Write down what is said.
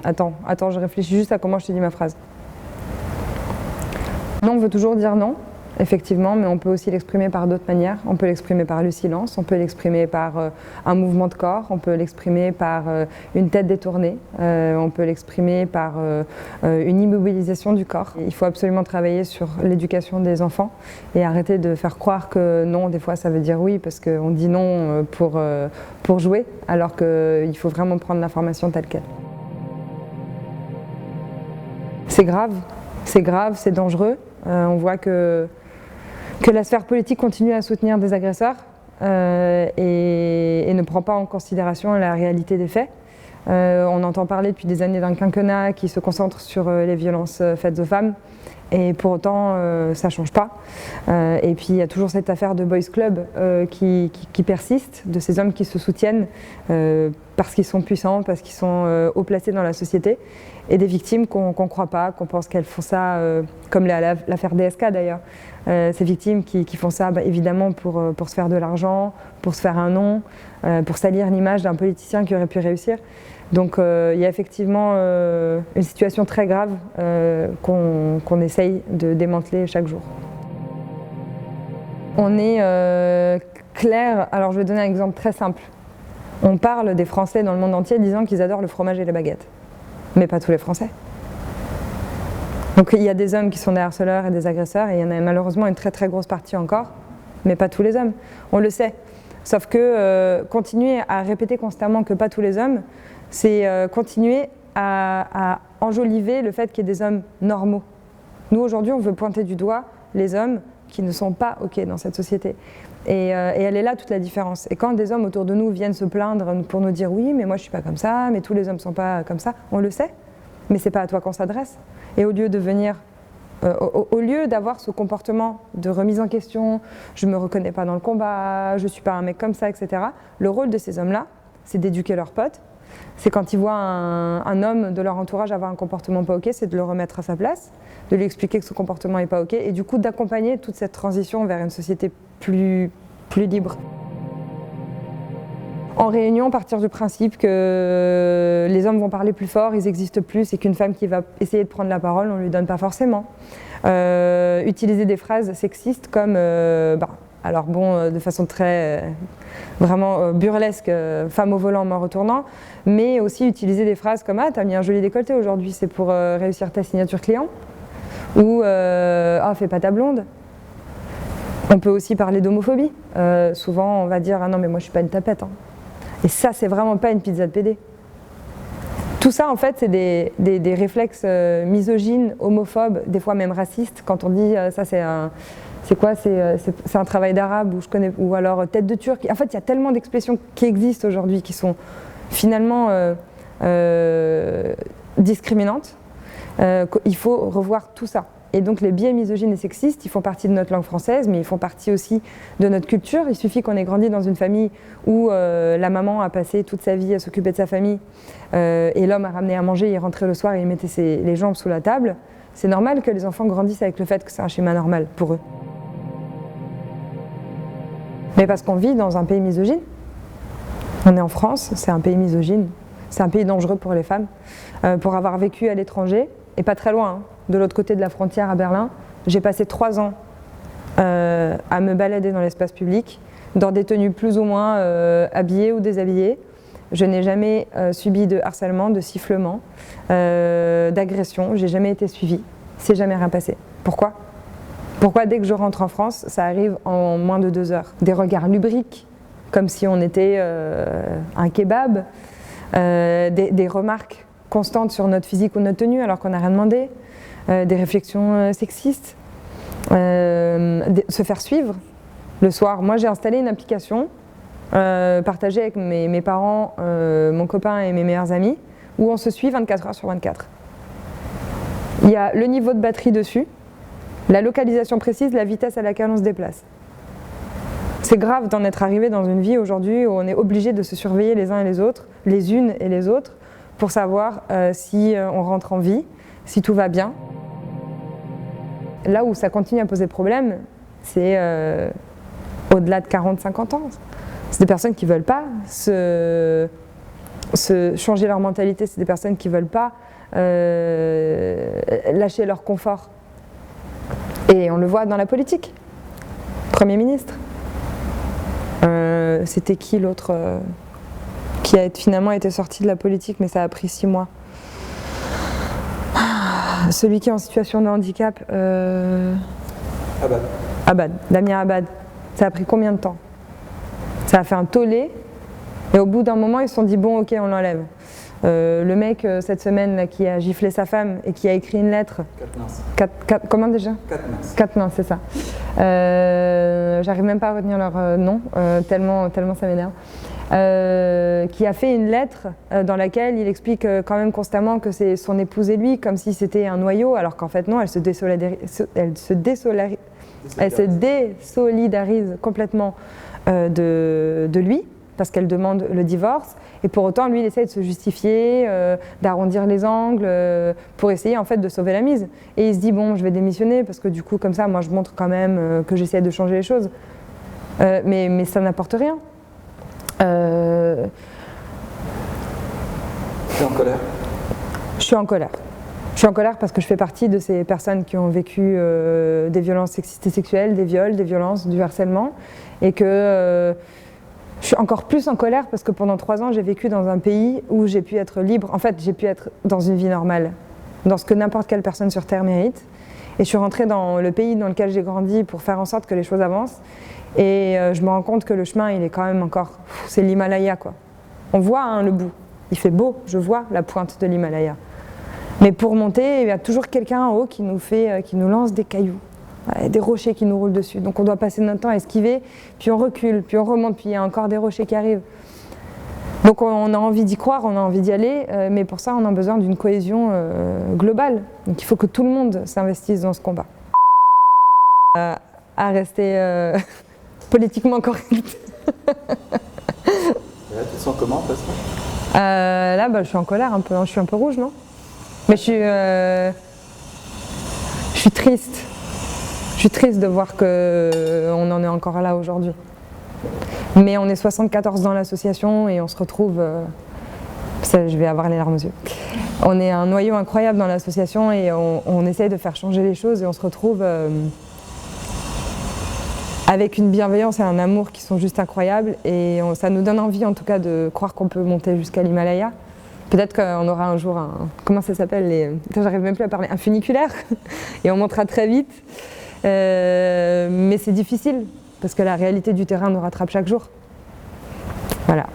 Attends, je réfléchis juste à comment je te dis ma phrase. Non, on veut toujours dire non, effectivement, mais on peut aussi l'exprimer par d'autres manières. On peut l'exprimer par le silence, on peut l'exprimer par un mouvement de corps, on peut l'exprimer par une tête détournée, on peut l'exprimer par une immobilisation du corps. Il faut absolument travailler sur l'éducation des enfants et arrêter de faire croire que non, des fois ça veut dire oui, parce qu'on dit non pour jouer, alors qu'il faut vraiment prendre l'information telle qu'elle. C'est grave, c'est dangereux. On voit que la sphère politique continue à soutenir des agresseurs et ne prend pas en considération la réalité des faits. On entend parler depuis des années d'un quinquennat qui se concentre sur les violences faites aux femmes et pour autant ça ne change pas. Et puis il y a toujours cette affaire de boys club qui persiste, de ces hommes qui se soutiennent parce qu'ils sont puissants, parce qu'ils sont haut placés dans la société, et des victimes qu'on ne croit pas, qu'on pense qu'elles font ça, comme l'affaire DSK d'ailleurs, ces victimes qui font ça évidemment pour se faire de l'argent, pour se faire un nom, pour salir l'image d'un politicien qui aurait pu réussir. Donc il y a effectivement une situation très grave qu'on essaye de démanteler chaque jour. On est clair, alors je vais donner un exemple très simple. On parle des Français dans le monde entier disant qu'ils adorent le fromage et les baguettes. Mais pas tous les Français. Donc il y a des hommes qui sont des harceleurs et des agresseurs, et il y en a malheureusement une très très grosse partie encore, mais pas tous les hommes. On le sait. Sauf que continuer à répéter constamment que pas tous les hommes, c'est continuer à enjoliver le fait qu'il y ait des hommes normaux. Nous aujourd'hui on veut pointer du doigt les hommes qui ne sont pas OK dans cette société. Et elle est là toute la différence. Et quand des hommes autour de nous viennent se plaindre pour nous dire oui mais moi je suis pas comme ça, mais tous les hommes sont pas comme ça, on le sait, mais c'est pas à toi qu'on s'adresse. Et au lieu de venir, au lieu d'avoir ce comportement de remise en question, je me reconnais pas dans le combat, je suis pas un mec comme ça, etc. Le rôle de ces hommes-là, c'est d'éduquer leurs potes. C'est quand ils voient un homme de leur entourage avoir un comportement pas OK, c'est de le remettre à sa place, de lui expliquer que ce comportement n'est pas OK, et du coup d'accompagner toute cette transition vers une société plus libre. En réunion, partir du principe que les hommes vont parler plus fort, ils existent plus, et qu'une femme qui va essayer de prendre la parole, on ne lui donne pas forcément. Utiliser des phrases sexistes comme, alors bon, de façon très vraiment burlesque, femme au volant, mort au tournant, mais aussi utiliser des phrases comme « Ah, t'as mis un joli décolleté aujourd'hui, c'est pour réussir ta signature client » ou « Ah, fais pas ta blonde ». On peut aussi parler d'homophobie. Souvent, on va dire « Ah non, mais moi je suis pas une tapette hein. ». Et ça, c'est vraiment pas une pizza de PD. Tout ça, en fait, c'est des réflexes misogynes, homophobes, des fois même racistes. Quand on dit ça, c'est un travail d'arabe, ou alors tête de turc. En fait, il y a tellement d'expressions qui existent aujourd'hui qui sont finalement discriminantes. Il faut revoir tout ça. Et donc les biais misogynes et sexistes, ils font partie de notre langue française, mais ils font partie aussi de notre culture. Il suffit qu'on ait grandi dans une famille où la maman a passé toute sa vie à s'occuper de sa famille et l'homme a ramené à manger, il rentrait le soir et il mettait les jambes sous la table. C'est normal que les enfants grandissent avec le fait que c'est un schéma normal pour eux. Mais parce qu'on vit dans un pays misogyne. On est en France, c'est un pays misogyne. C'est un pays dangereux pour les femmes. Pour avoir vécu à l'étranger, et pas très loin, hein, de l'autre côté de la frontière à Berlin, j'ai passé 3 ans à me balader dans l'espace public, dans des tenues plus ou moins habillées ou déshabillées. Je n'ai jamais subi de harcèlement, de sifflement, d'agression, j'ai jamais été suivie, c'est jamais rien passé. Pourquoi ? Pourquoi dès que je rentre en France, ça arrive en moins de 2 heures ? Des regards lubriques, comme si on était un kebab, des remarques constantes sur notre physique ou notre tenue alors qu'on n'a rien demandé, des réflexions sexistes, se faire suivre le soir. Moi j'ai installé une application partagée avec mes parents, mon copain et mes meilleurs amis, où on se suit 24 heures sur 24. Il y a le niveau de batterie dessus, la localisation précise, la vitesse à laquelle on se déplace. C'est grave d'en être arrivé dans une vie aujourd'hui où on est obligé de se surveiller les uns et les autres, les unes et les autres, pour savoir si on rentre en vie, si tout va bien. Là où ça continue à poser problème, c'est au-delà de 40-50 ans. C'est des personnes qui ne veulent pas se changer leur mentalité. C'est des personnes qui ne veulent pas lâcher leur confort. Et on le voit dans la politique. Premier ministre. C'était qui l'autre qui a finalement été sorti de la politique, mais ça a pris 6 mois. Celui qui est en situation de handicap. Damien Abad. Ça a pris combien de temps? Ça a fait un tollé. Et au bout d'un moment, ils se sont dit bon, ok, on l'enlève. Le mec, cette semaine, là, qui a giflé sa femme et qui a écrit une lettre. Comment déjà? Quatennens, c'est ça. J'arrive même pas à retenir leur nom, tellement ça m'énerve. Qui a fait une lettre dans laquelle il explique quand même constamment que c'est son épouse et lui, comme si c'était un noyau, alors qu'en fait non, elle se désolidarise complètement de lui, parce qu'elle demande le divorce, et pour autant lui il essaie de se justifier, d'arrondir les angles, pour essayer en fait de sauver la mise. Et il se dit bon, je vais démissionner, parce que du coup comme ça moi je montre quand même que j'essaie de changer les choses. Mais ça n'apporte rien. Tu es en colère? Je suis en colère. Je suis en colère parce que je fais partie de ces personnes qui ont vécu des violences sexistes et sexuelles, des viols, des violences, du harcèlement, et que je suis encore plus en colère parce que pendant 3 ans, j'ai vécu dans un pays où j'ai pu être libre. En fait, j'ai pu être dans une vie normale, dans ce que n'importe quelle personne sur Terre mérite. Et je suis rentrée dans le pays dans lequel j'ai grandi pour faire en sorte que les choses avancent. Et je me rends compte que le chemin, il est quand même encore... C'est l'Himalaya, quoi. On voit hein, le bout. Il fait beau, je vois la pointe de l'Himalaya. Mais pour monter, il y a toujours quelqu'un en haut qui nous lance des cailloux, des rochers qui nous roulent dessus. Donc on doit passer notre temps à esquiver, puis on recule, puis on remonte, puis il y a encore des rochers qui arrivent. Donc on a envie d'y croire, on a envie d'y aller, mais pour ça on a besoin d'une cohésion globale. Donc il faut que tout le monde s'investisse dans ce combat. À rester politiquement correct. Et là, tu te sens comment, de toute façon? Là, je suis en colère un peu, hein. Je suis un peu rouge, non? Mais je suis triste. Je suis triste de voir qu'on en est encore là aujourd'hui. Mais on est 74 dans l'association et on se retrouve... je vais avoir les larmes aux yeux. On est un noyau incroyable dans l'association et on essaye de faire changer les choses et on se retrouve avec une bienveillance et un amour qui sont juste incroyables. Et ça nous donne envie en tout cas de croire qu'on peut monter jusqu'à l'Himalaya. Peut-être qu'on aura un jour un... Comment ça s'appelle j'arrive même plus à parler. Un funiculaire. Et on montera très vite. Mais c'est difficile, parce que la réalité du terrain nous rattrape chaque jour. Voilà.